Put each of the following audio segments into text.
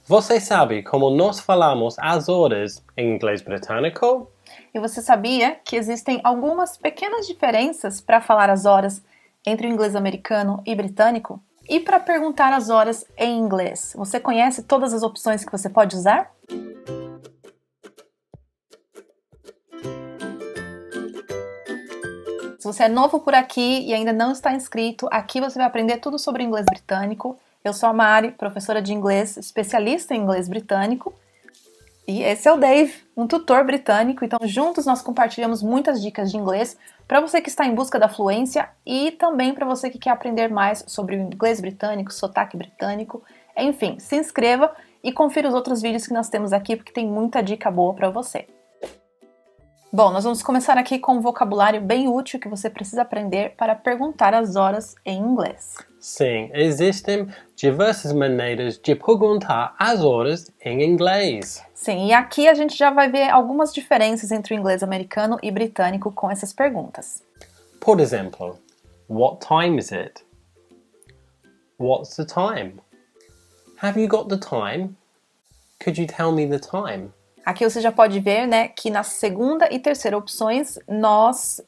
Você sabe como nós falamos as horas em inglês britânico? E você sabia que existem algumas pequenas diferenças para falar as horas entre o inglês americano e britânico? E para perguntar as horas em inglês, você conhece todas as opções que você pode usar? Se você é novo por aqui e ainda não está inscrito, aqui você vai aprender tudo sobre inglês britânico. Eu sou a Mari, professora de inglês, especialista em inglês britânico. E esse é o Dave, um tutor britânico. Então, juntos nós compartilhamos muitas dicas de inglês para você que está em busca da fluência e também para você que quer aprender mais sobre o inglês britânico, sotaque britânico. Enfim, se inscreva e confira os outros vídeos que nós temos aqui, porque tem muita dica boa para você. Bom, nós vamos começar aqui com um vocabulário bem útil que você precisa aprender para perguntar as horas em inglês. Sim, existem diversas maneiras de perguntar as horas em inglês. Sim, e aqui a gente já vai ver algumas diferenças entre o inglês americano e britânico com essas perguntas. Por exemplo, what time is it? What's the time? Have you got the time? Could you tell me the time? Aqui você já pode ver, né, que na segunda e terceira opções nós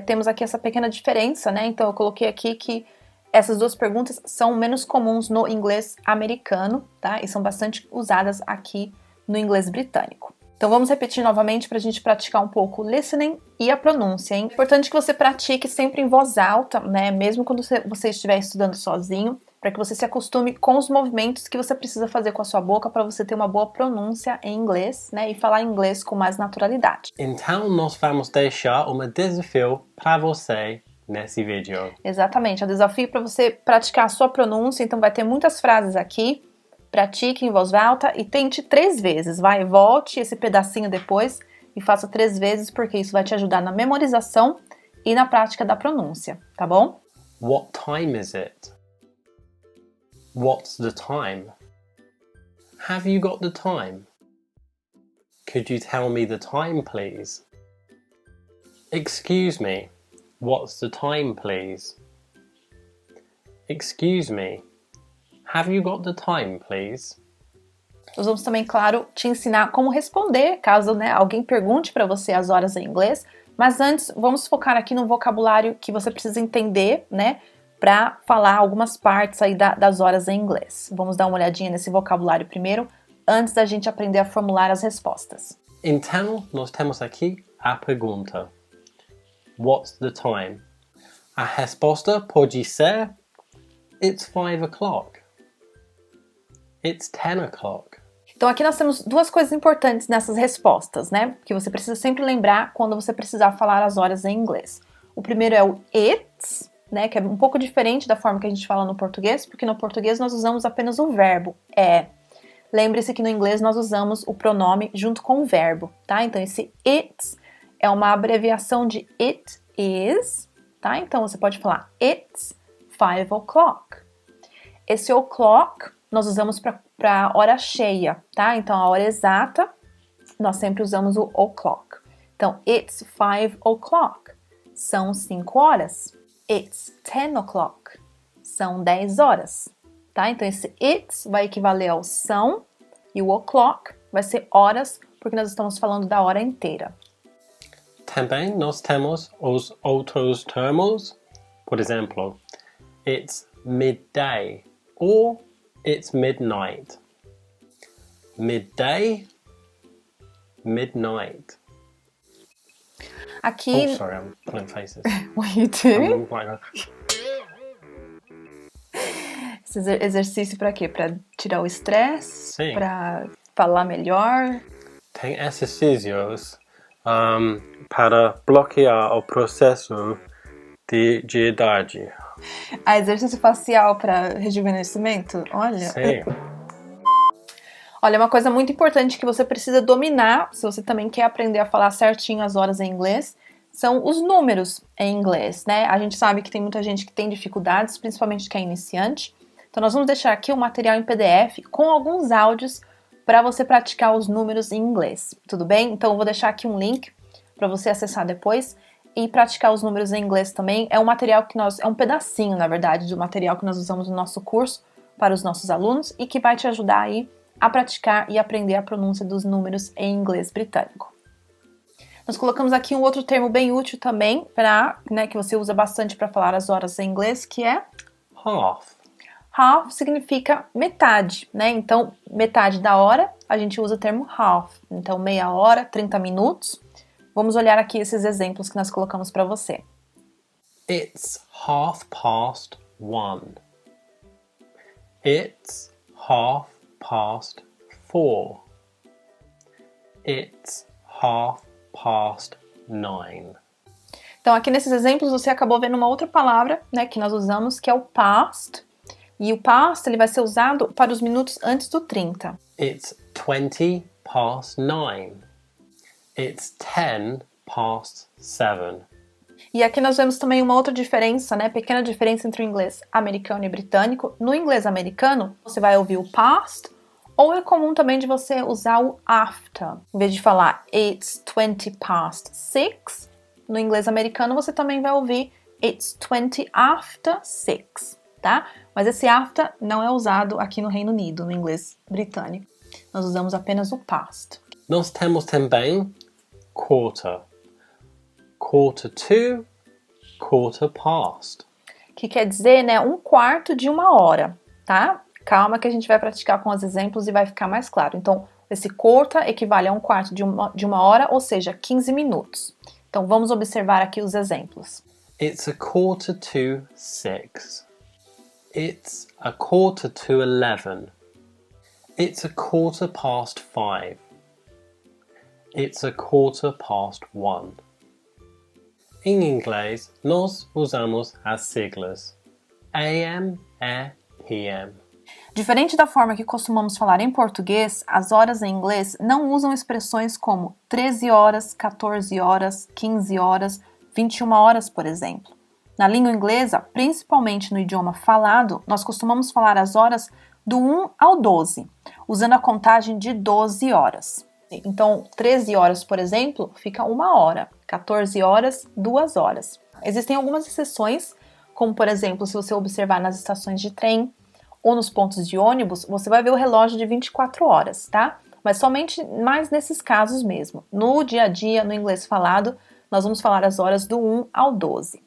temos aqui essa pequena diferença, né? Então eu coloquei aqui que essas duas perguntas são menos comuns no inglês americano, tá? E são bastante usadas aqui no inglês britânico. Então vamos repetir novamente para a gente praticar um pouco o listening e a pronúncia, hein? É importante que você pratique sempre em voz alta, né? Mesmo quando você estiver estudando sozinho, para que você se acostume com os movimentos que você precisa fazer com a sua boca para você ter uma boa pronúncia em inglês, né? E falar inglês com mais naturalidade. Então nós vamos deixar um desafio para você nesse vídeo. Exatamente, é o desafio para você praticar a sua pronúncia, então vai ter muitas frases aqui. Pratique em voz alta e tente 3 vezes, vai, volte esse pedacinho depois e faça 3 vezes, porque isso vai te ajudar na memorização e na prática da pronúncia, tá bom? What time is it? What's the time? Have you got the time? Could you tell me the time, please? Excuse me, what's the time, please? Excuse me, have you got the time, please? Nós vamos também, claro, te ensinar como responder caso, né, alguém pergunte para você as horas em inglês, mas antes vamos focar aqui no vocabulário que você precisa entender, né, para falar algumas partes aí das horas em inglês. Vamos dar uma olhadinha nesse vocabulário primeiro, antes da gente aprender a formular as respostas. Então, nós temos aqui a pergunta. What's the time? A resposta pode ser It's 5 o'clock. It's 10 o'clock. Então aqui nós temos duas coisas importantes nessas respostas, né? Que você precisa sempre lembrar quando você precisar falar as horas em inglês. O primeiro é o it's, né? Que é um pouco diferente da forma que a gente fala no português, porque no português nós usamos apenas o verbo é. Lembre-se que no inglês nós usamos o pronome junto com o verbo, tá? Então esse it é uma abreviação de it is, tá? Então você pode falar it's 5 o'clock. Esse o'clock nós usamos para hora cheia, tá? Então a hora exata nós sempre usamos o o'clock. Então it's 5 o'clock. São 5 horas. It's 10 o'clock. São 10 horas. Tá? Então esse it's vai equivaler ao são e o o'clock vai ser horas, porque nós estamos falando da hora inteira. Também nós temos os outros termos. Por exemplo, it's midday or it's midnight. Midday, midnight. Aqui... Oh, sorry, I'm pulling faces. What you do? I'm Esse exercício para quê? Para tirar o estresse? Sim. Para falar melhor? Tem exercícios para bloquear o processo de idade. Exercício facial para rejuvenescimento? Olha. Sim. Olha, uma coisa muito importante que você precisa dominar, se você também quer aprender a falar certinho as horas em inglês, são os números em inglês, né? A gente sabe que tem muita gente que tem dificuldades, principalmente quem é iniciante. Então nós vamos deixar aqui um material em PDF com alguns áudios para você praticar os números em inglês, tudo bem? Então eu vou deixar aqui um link para você acessar depois e praticar os números em inglês também. É um material que é um pedacinho, na verdade, do material que nós usamos no nosso curso para os nossos alunos e que vai te ajudar aí a praticar e aprender a pronúncia dos números em inglês britânico. Nós colocamos aqui um outro termo bem útil também, que você usa bastante para falar as horas em inglês, que é half. Half significa metade, né? Então, metade da hora, a gente usa o termo half. Então, meia hora, 30 minutos. Vamos olhar aqui esses exemplos que nós colocamos para você. It's 1:30. It's 4:30. It's 9:30. Então, aqui nesses exemplos, você acabou vendo uma outra palavra, né, que nós usamos, que é o past. E o past, ele vai ser usado para os minutos antes do 30. It's 9:20. It's 7:10. E aqui nós vemos também uma outra diferença, né? Pequena diferença entre o inglês americano e britânico. No inglês americano, você vai ouvir o past, ou é comum também de você usar o after. Em vez de falar it's 6:20, no inglês americano você também vai ouvir it's 6:20, tá? Mas esse after não é usado aqui no Reino Unido, no inglês britânico. Nós usamos apenas o past. Nós temos também quarter. 1:45, 1:15. Que quer dizer, né, 1/4 de uma hora, tá? Calma que a gente vai praticar com os exemplos e vai ficar mais claro. Então, esse quarter equivale a 1/4 de uma hora, ou seja, 15 minutos. Então, vamos observar aqui os exemplos. It's 5:45. It's 11:45. It's 5:15. It's 1:15. Em inglês, nós usamos as siglas AM e PM. Diferente da forma que costumamos falar em português, as horas em inglês não usam expressões como 13 horas, 14 horas, 15 horas, 21 horas, por exemplo. Na língua inglesa, principalmente no idioma falado, nós costumamos falar as horas do 1 ao 12, usando a contagem de 12 horas. Então, 13 horas, por exemplo, fica 1 hora. 14 horas, 2 horas. Existem algumas exceções, como, por exemplo, se você observar nas estações de trem ou nos pontos de ônibus, você vai ver o relógio de 24 horas, tá? Mas somente mais nesses casos mesmo. No dia a dia, no inglês falado, nós vamos falar as horas do 1 ao 12.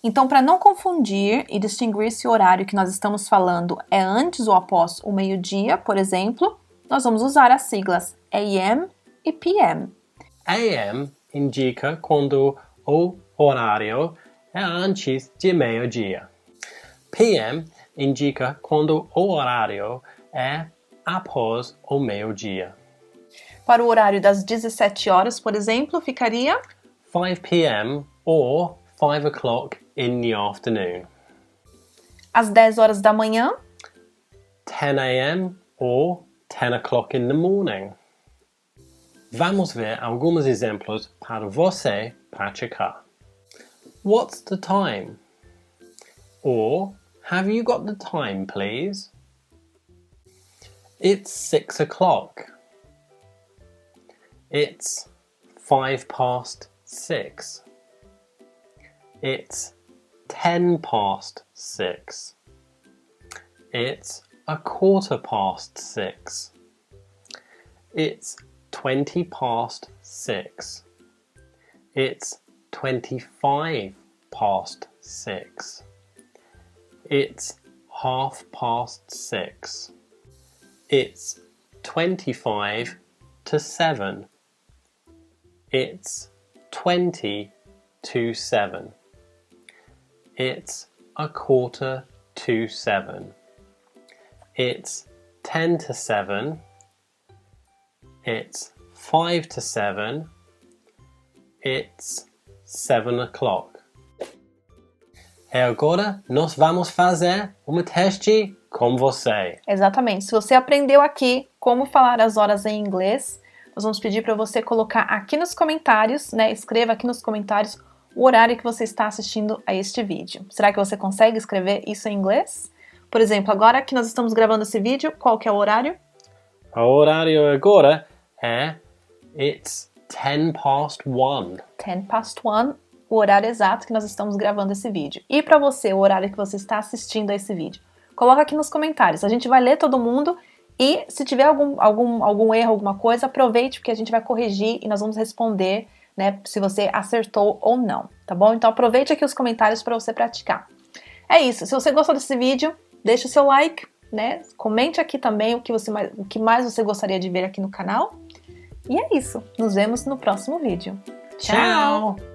Então, para não confundir e distinguir se o horário que nós estamos falando é antes ou após o meio-dia, por exemplo, nós vamos usar as siglas AM e PM. AM indica quando o horário é antes de meio-dia. PM indica quando o horário é após o meio-dia. Para o horário das 17 horas, por exemplo, ficaria 5 p.m. or 5 o'clock in the afternoon. às 10 horas da manhã, 10 a.m. or 10 o'clock in the morning. Vamos ver alguns exemplos para você praticar. What's the time? Or, have you got the time, please? It's 6 o'clock. It's 6:05. It's 6:10. It's 6:15. It's 20:06. It's 25:06. It's 6:30. It's 25 to 7. It's 20 to 7. It's 6:45. It's 10 to 7. It's 5 to 7. It's 7 o'clock. E agora nós vamos fazer um teste com você. exatamente. Se você aprendeu aqui como falar as horas em inglês, nós vamos pedir para você colocar aqui nos comentários, né? Escreva aqui nos comentários o horário que você está assistindo a este vídeo. Será que você consegue escrever isso em inglês? Por exemplo, agora que nós estamos gravando esse vídeo, qual que é o horário? O horário agora é It's 1:10. 1:10, o horário exato que nós estamos gravando esse vídeo. E para você, o horário que você está assistindo a esse vídeo? Coloca aqui nos comentários. A gente vai ler todo mundo E se tiver algum erro, alguma coisa, aproveite porque a gente vai corrigir e nós vamos responder, né, se você acertou ou não, tá bom? Então aproveite aqui os comentários para você praticar. É isso, se você gostou desse vídeo, deixa o seu like, né? Comente aqui também o que mais você gostaria de ver aqui no canal. E é isso, nos vemos no próximo vídeo. Tchau! Tchau.